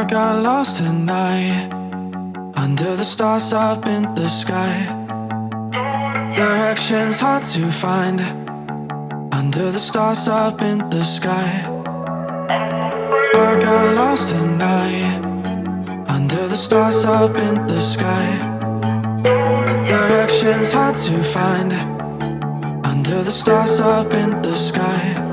I got lost tonight under the stars up in the sky. Directions hard to find under the stars up in the sky. I got lost tonight under the stars up in the sky. Directions hard to find under the stars up in the sky.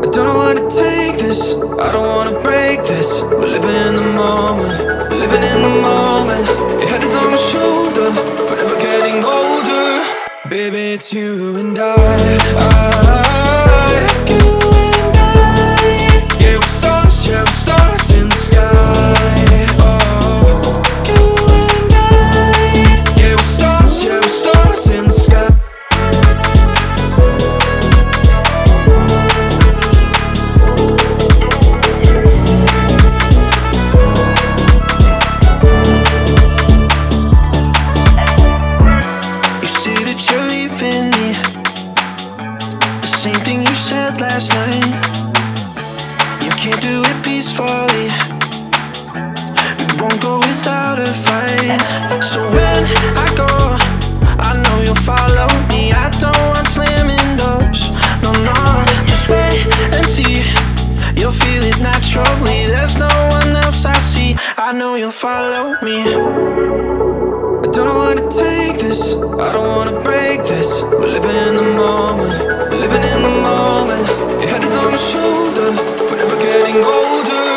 I don't know where to take this, I don't wanna break this. We're living in the moment, living in the moment. Your head is on my shoulder, we're never getting older. Baby, it's you and I. You and I. Yeah, we're stars in the sky. Oh, you and I. Yeah, we're stars in the sky. Last night, you can't do it peacefully. We won't go without a fight. So when I go, I know you'll follow me. I don't want slamming doors. No, no, just wait and see. You'll feel it naturally. There's no one else I see. I know you'll follow me. I don't know where to take this, I don't wanna break this. We're living in the moment, living in the moment. Your head is on my shoulder, we're never getting older.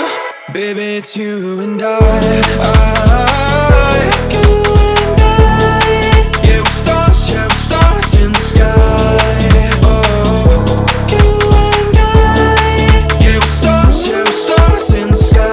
Baby, it's you and I. You and I. Yeah, we're stars in the sky. Oh, you and I. Yeah, we're stars in the sky.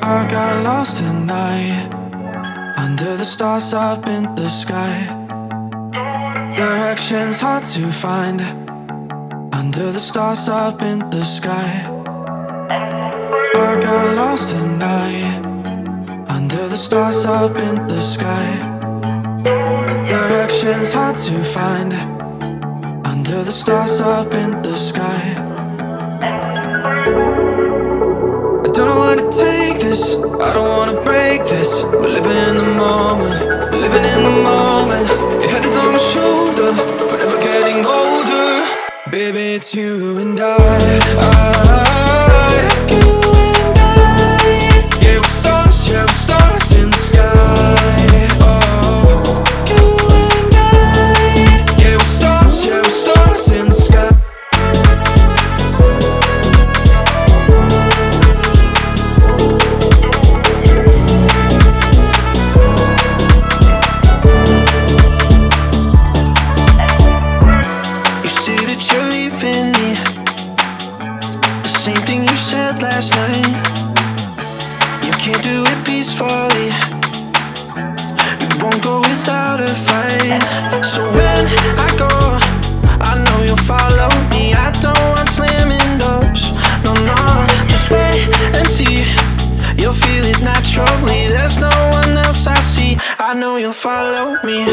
I got lost tonight under the stars up in the sky. Directions hard to find under the stars up in the sky. I got lost tonight under the stars up in the sky. Directions hard to find under the stars up in the sky. I don't know where to take this, I don't wanna break this. We're living in the moment, living in the moment. Your head is on my shoulder, we're never getting older. Baby, it's you and I. You and I. Yeah, we're stars in the sky. Oh, you and I. Yeah, we're stars in the sky. Last night, you can't do it peacefully. We won't go without a fight. So when I go, I know you'll follow me. I don't want slamming doors. No, no, just wait and see. You'll feel it naturally. There's no one else I see. I know you'll follow me.